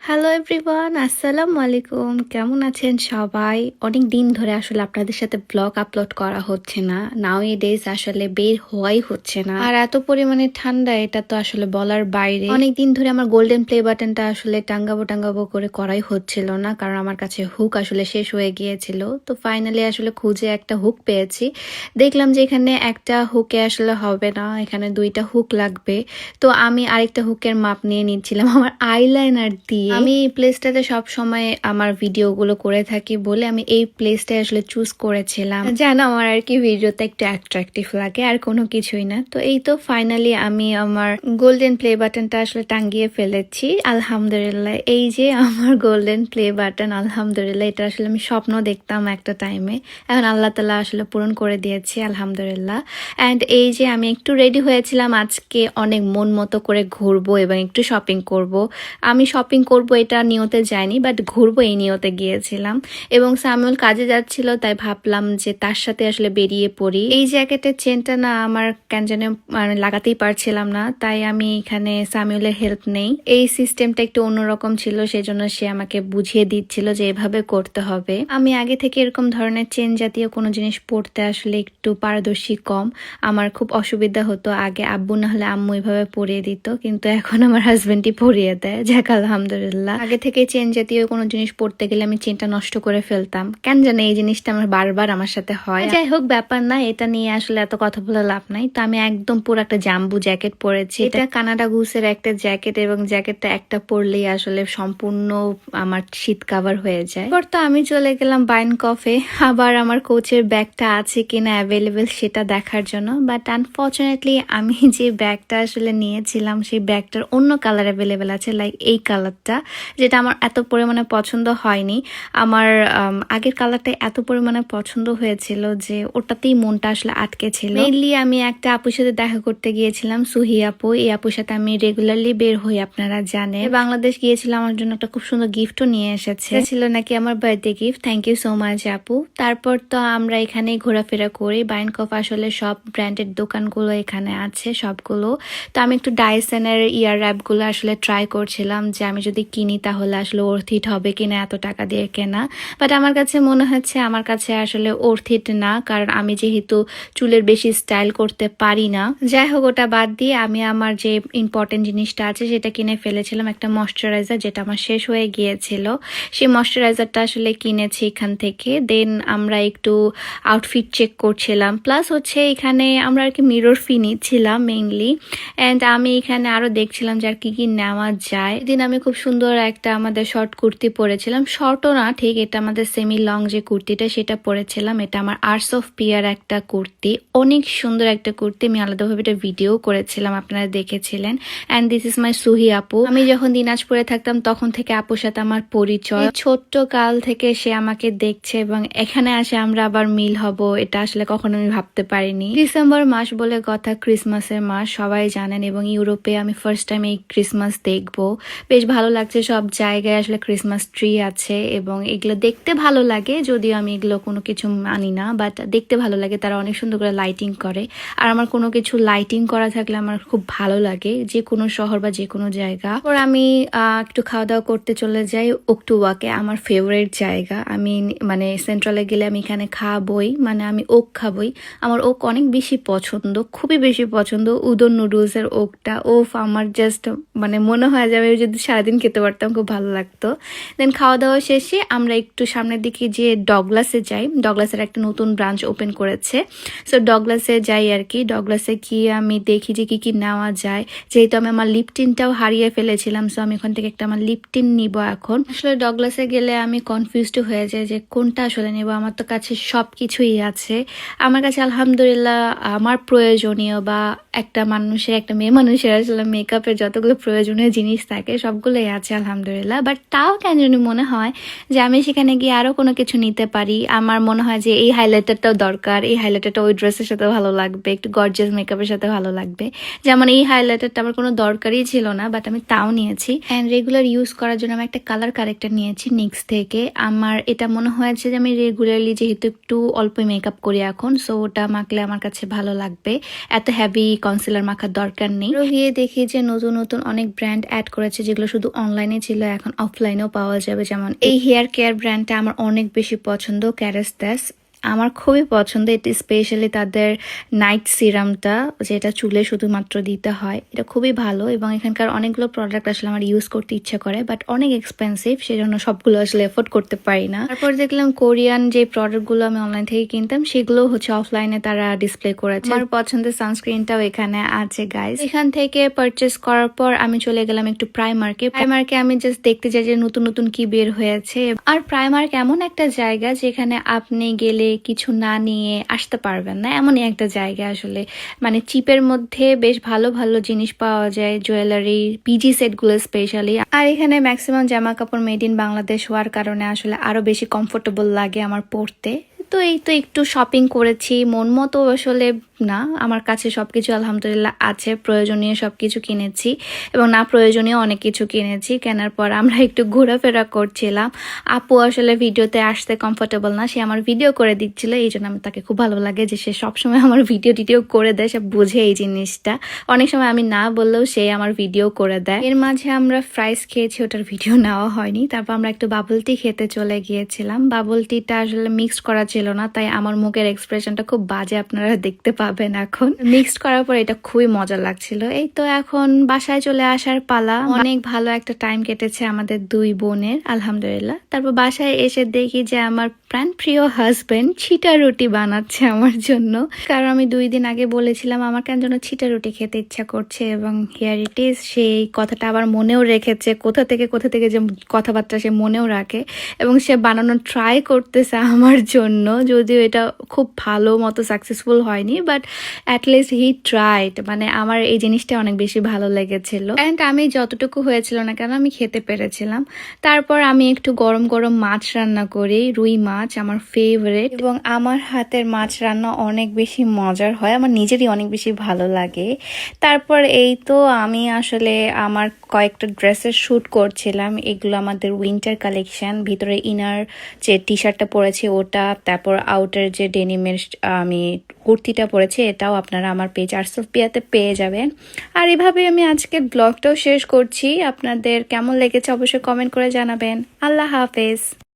Hello everyone, আসসালামু আলাইকুম। কেমন আছেন সবাই? অনেক দিন ধরে আসলে আপনাদের সাথে ব্লগ আপলোড করা হচ্ছে না। নাও এ ডেজ আসলে বের হওয়াই হচ্ছে না। আর এত পরিমাণে ঠান্ডা, এটা তো আসলে বলার বাইরে। অনেক দিন ধরে আমার গোল্ডেন প্লে বাটনটা আসলে টাঙ্গাবো করে করাই হচ্ছিল না, কারণ আমার কাছে হুক আসলে শেষ হয়ে গিয়েছিল। তো ফাইনালি আসলে খুঁজে একটা হুক পেয়েছি। দেখলাম যে এখানে একটা হুকে আসলে হবে না, এখানে দুইটা হুক লাগবে। তো আমি আরেকটা হুকের মাপ নিয়ে নিচ্ছিলাম আমার আইলাইনার দিয়ে। আমি এই প্লেসটাতে সব সময় আমার ভিডিওগুলো করে থাকি বলে আমি এই প্লেসটাই আসলে চুজ করেছিলাম, যেন আমার আর কি ভিডিওতে একটু অ্যাট্রাকটিভ লাগে, আর কোনো কিছুই না। তো এই তো ফাইনালি আমি আমার গোল্ডেন প্লে বাটনটা আসলে টাঙ্গিয়ে ফেলেছি আলহামদুলিল্লাহ। এই যে আমার গোল্ডেন প্লে বাটন, আলহামদুলিল্লাহ। এটা আসলে আমি স্বপ্ন দেখতাম একটা টাইমে, এখন আল্লাহ তাআলা আসলে পূরণ করে দিয়েছি আলহামদুলিল্লাহ। অ্যান্ড এই যে আমি একটু রেডি হয়েছিলাম, আজকে অনেক মন মতো করে ঘুরবো এবং একটু শপিং করব। আমি শপিং করব এটা নিয়তে যাইনি, বাট ঘুরবো এই নিয়তে গিয়েছিলাম। এবং সামিউল কাজে যাচ্ছিল, তাই ভাবলাম যে তার সাথে আসলে বেরিয়ে পড়ি। এই জ্যাকেটের চেনটা না আমার কেন জানি মানে লাগাতেই পারছিলাম না, তাই আমি এখানে সামিউলের হেল্প নেই। এই সিস্টেমটা একটু অন্যরকম ছিল, সেজন্য সে আমাকে বুঝিয়ে দিচ্ছিল যে এভাবে করতে হবে। আমি আগে থেকে এরকম ধরনের চেন জাতীয় কোনো জিনিস পরতে আসলে একটু পারদর্শী কম। আমার খুব অসুবিধা হতো, আগে আব্বু না হলে আম্মু এভাবে পরিয়ে দিত, কিন্তু এখন আমার হাজবেন্ডই পরিয়ে দেয়, যাক আলহামদুলিল্লাহ। আগে থেকে চেন জাতীয় কোনো জিনিস পরতে গেলে আমি চেনটা নষ্ট করে ফেলতাম, কেন জানি এই জিনিসটা আমার বারবার আমার সাথে হয়। যাই হোক, ব্যাপার না, এটা নিয়ে আসলে এত কথা বলে লাভ নাই। তো আমি একদম পুরো একটা জাম্বু জ্যাকেট পরেছি। এটা কানাডা গুসের একটা জ্যাকেট, এবং জ্যাকেটটা একটা পরলেই আসলে সম্পূর্ণ আমার শীত কাভার হয়ে যায়। এরপর তো আমি চলে গেলাম বাইন কফে, আবার আমার কোচের ব্যাগটা আছে কিনা অ্যাভেলেবেল সেটা দেখার জন্য। বাট আনফর্চুনেটলি আমি যে ব্যাগটা আসলে নিয়েছিলাম সেই ব্যাগটার অন্য কালার অ্যাভেলেবেল আছে, লাইক এই কালারটা, যেটা আমার এত পরিমাণে পছন্দ হয়নি। আমার আগের কালারটা এত পরিমাণে পছন্দ হয়েছিল যে ওটাতেই মনটা আসলে আটকে ছিল। মেইনলি আমি একটা আপুর সাথে দেখা করতে গিয়েছিলাম, সুহি আপু। এই আপুর সাথে আমি রেগুলারলি বের হই, আপনারা জানেন। বাংলাদেশ গিয়েছিলাম, আমার জন্য একটা খুব সুন্দর গিফটও নিয়ে এসেছে, ছিল নাকি আমার birthday gift. Thank you so much আপু। তারপর তো আমরা এখানেই ঘোরাফেরা করি। বাইন কফ আসলে সব ব্র্যান্ডের দোকানগুলো এখানে আছে সবগুলো। তো আমি একটু ডাইসনের ইয়ার র্যাপগুলো আসলে ট্রাই করছিলাম যে আমি যদি কিনি তাহলে আসলে অর্থিট হবে কিনা এত টাকা দিয়ে কেনা। বাট আমার কাছে মনে হচ্ছে আমার কাছে আসলে অর্থিট না, কারণ আমি যেহেতু চুলের বেশি স্টাইল করতে পারি না। যাই হোক, ওটা বাদ দিয়ে আমি আমার যে ইম্পর্টেন্ট জিনিসটা আছে সেটা কিনে ফেলেছিলাম, একটা ময়শ্চারাইজার, যেটা আমার শেষ হয়ে গিয়েছিল। সেই ময়শ্চারাইজারটা আসলে কিনেছি এখান থেকে। দেন আমরা একটু আউটফিট চেক করছিলাম, প্লাস হচ্ছে এখানে আমরা আর কি মিরর ফি নিচ্ছিলাম মেইনলি। অ্যান্ড আমি এখানে আরও দেখছিলাম যে আর কি কি নেওয়া যায়। এদিন আমি খুব সুন্দর একটা আমাদের শর্ট কুর্তি পরেছিলাম, শর্টও না ঠিক, এটা আমাদের সেমি লং যে কুর্তিটা সেটা পরেছিলাম। এটা আমার আর্টস অফ পিয়ার একটা কুর্তি, অনেক সুন্দর একটা কুর্তি। আমি আলাদাভাবে এটা ভিডিও করেছিলাম, আপনারা দেখেছিলেন। অ্যান্ড দিস ইজ মাই সুহি আপু। আমি যখন দিনাজপুরে থাকতাম তখন থেকে আপুর সাথে আমার পরিচয়, ছোট্ট কাল থেকে সে আমাকে দেখছে এবং এখানে আসে আমরা আবার মিল হব, এটা আসলে কখনো আমি ভাবতে পারিনি। ডিসেম্বর মাস বলে কথা, ক্রিসমাসের মাস সবাই জানেন, এবং ইউরোপে আমি ফার্স্ট টাইম এই ক্রিসমাস দেখবো। বেশ ভালো লাগছে, সব জায়গায় আসলে ক্রিসমাস ট্রি আছে এবং এগুলো দেখতে ভালো লাগে, যদিও আমি এগুলো কোনো কিছু মানি না, বাট দেখতে ভালো লাগে। তারা অনেক সুন্দর করে লাইটিং করে, আর আমার কোনো কিছু লাইটিং করা থাকলে আমার খুব ভালো লাগে, যে কোনো শহর বা যে কোনো জায়গা। ওর আমি একটু খাওয়া দাওয়া করতে চলে যাই ওকটুওয়াকে, আমার ফেভারিট জায়গা। আমি মানে সেন্ট্রালে গেলে আমি এখানে খাবই, মানে আমি ওক খাবই। আমার ওক অনেক বেশি পছন্দ, খুবই বেশি পছন্দ। উদন নুডলসের ওকটা ওফ, আমার জাস্ট মানে মনে হয় যে আমি যদি সারাদিন খেতে পারতাম খুব ভালো লাগতো। দেন খাওয়া দাওয়া শেষে আমরা একটু সামনের দিকে যে ডগলাসে যাই, ডগলাসের একটা নতুন ব্রাঞ্চ ওপেন করেছে, সো ডগলাসে যাই আর কি। ডগলাসে গিয়ে আমি দেখি যে কি কি নেওয়া যায়, যেহেতু আমি আমার লিপটিনটাও হারিয়ে ফেলেছিলাম, সো আমি ওখান থেকে একটা আমার লিপটিন নিব এখন। আসলে ডগলাসে গেলে আমি কনফিউজড হয়ে যাই যে কোনটা আসলে নেব। আমার তো কাছে সব কিছুই আছে, আমার কাছে আলহামদুলিল্লাহ আমার প্রয়োজনীয় বা একটা মানুষের, একটা মেয়ে মানুষের আসলে মেকআপের যতগুলো প্রয়োজনীয় জিনিস থাকে সবগুলোই আছে আলহামদুলিল্লাহ। বাট তাও কেন জানি মনে হয় যে আমি সেখানে গিয়ে আরও কোনো কিছু নিতে পারি। আমার মনে হয় যে এই হাইলাইটারটাও দরকার, এই হাইলাইটারটা ওই ড্রেসের সাথে ভালো লাগবে, একটু গর্জিয়াস মেকআপের সাথে ভালো লাগবে। যেমন এই হাইলাইটারটা আমার কোনো দরকারই ছিল না, বাট আমি তাও নিয়েছি। অ্যান্ড রেগুলার ইউজ করার জন্য আমি একটা কালার কারেক্টার নিয়েছি নিক্স থেকে। আমার এটা মনে হয়েছে যে আমি রেগুলারলি যেহেতু একটু অল্প মেকআপ করি এখন, সো ওটা মাখলে আমার কাছে ভালো লাগবে, এত হেভি কনসিলার মাখার দরকার নেই। গিয়ে দেখি যে নতুন নতুন অনেক ব্র্যান্ড অ্যাড করেছে যেগুলো শুধু অনলাইন অনলাইনে ছিল এখন অফলাইনেও পাওয়া যাবে। যেমন এই হেয়ার কেয়ার ব্র্যান্ডটা আমার অনেক বেশি পছন্দ, ক্যারেস্তাস। আমার খুবই পছন্দ এটা, স্পেশালি তাদের নাইট সিরামটা, যেটা চুলে শুধুমাত্র দিতে হয়। এটা খুবই ভালো এবং এখানকার অনেকগুলো প্রোডাক্ট আসলে আমার ইউজ করতে ইচ্ছা করে, বাট অনেক এক্সপেন্সিভ, সেজন্য সবগুলো আসলে এফোর্ড করতে পারি না। তারপর দেখলাম কোরিয়ান যে প্রোডাক্টগুলো আমি অনলাইন থেকে কিনতাম সেগুলো হচ্ছে অফলাইনে তারা ডিসপ্লে করেছে। আমার পছন্দের সানস্ক্রিনটাও এখানে আছে গাইস। এখান থেকে পারচেস করার পর আমি চলে গেলাম একটু প্রাইমার্কে। আমি জাস্ট দেখতে চাই যে নতুন নতুন কি বের হয়েছে। আর প্রাইমার্ক এমন একটা জায়গা যেখানে আপনি গেলে কিছু না নিয়ে আসতে পারবেন না, এমনই একটা জায়গা আসলে। মানে চিপের মধ্যে বেশ ভালো ভালো জিনিস পাওয়া যায়, জুয়েলারি, পিজি সেটগুলো স্পেশালি। আর এখানে ম্যাক্সিমাম জামা কাপড় মেড ইন বাংলাদেশ হওয়ার কারণে আসলে আরো বেশি কমফোর্টেবল লাগে আমার পরতে। তো এই তো একটু শপিং করেছি, মন মতো আসলে না, আমার কাছে সবকিছু আলহামদুলিল্লাহ আছে, প্রয়োজনীয় সবকিছু কিনেছি এবং না প্রয়োজনীয় অনেক কিছু কিনেছি। কেনার পর আমরা একটু ঘোরাফেরা করছিলাম। আপু আসলে ভিডিওতে আসতে কমফোর্টেবল না, সে আমার ভিডিও করে দিচ্ছিল, এই জন্য আমি তাকে খুব ভালো লাগে যে সে সবসময় আমার ভিডিও করে দেয়, সে বুঝে এই জিনিসটা। অনেক সময় আমি না বললেও সে আমার ভিডিও করে দেয়। এর মাঝে আমরা ফ্রাইস খেয়েছি, ওটার ভিডিও নেওয়া হয়নি। তারপর আমরা একটু বাবল টি খেতে চলে গিয়েছিলাম। বাবল টিটা আসলে মিক্সড করা ছিল না, তাই আমার মুখের এক্সপ্রেশনটা খুব বাজে, আপনারা দেখতে পাবেন। এখন মিক্সড করার পর এটা খুবই মজা লাগছিল। এই তো এখন বাসায় চলে আসার পালা। অনেক ভালো একটা টাইম কেটেছে আমাদের দুই বোনের, আলহামদুলিল্লাহ। তারপর বাসায় এসে দেখি যে আমার প্রাণপ্রিয় হাজবেন্ড ছিটা রুটি বানাচ্ছে আমার জন্য, কারণ আমি 2 দিন আগে বলেছিলাম আমার কেন যেন ছিটা রুটি খেতে ইচ্ছা করছে, এবং হিয়ার ইট ইজ, সেই কথাটা আবার মনেও রেখেছে। কোথা থেকে যে কথাবার্তা সে মনেও রাখে, এবং সে বানানোর ট্রাই করতেছে আমার জন্য, যদিও এটা খুব ভালো মতো সাকসেসফুল হয়নি, বাট অ্যাটলিস্ট হি ট্রাইড। মানে আমার এই জিনিসটা অনেক বেশি ভালো লেগেছিল, অ্যান্ড আমি যতটুকু হয়েছিল না কেন আমি খেতে পেরেছিলাম। তারপর আমি একটু গরম গরম মাছ রান্না করি, রুই মাছ আমার ফেভারিট, এবং আমার হাতের মাছ রান্না অনেক বেশি মজার হয়, আমার নিজেরই অনেক বেশি ভালো লাগে। তারপর এই তো আমি আসলে আমার কয়েকটা ড্রেসের শ্যুট করছিলাম, এগুলো আমাদের উইন্টার কালেকশন। ভিতরে ইনার যে টি শার্টটা পরেছি ওটা, তারপর আউটার যে ডেনিমের আমি কুর্তিটা পরেছি, এটাও আপনারা আমার পেজ আরসুফিয়াতে পেয়ে যাবেন। আর এভাবে আমি আজকের ব্লগটাও শেষ করছি। আপনাদের কেমন লেগেছে অবশ্যই কমেন্ট করে জানাবেন। আল্লাহ হাফেজ।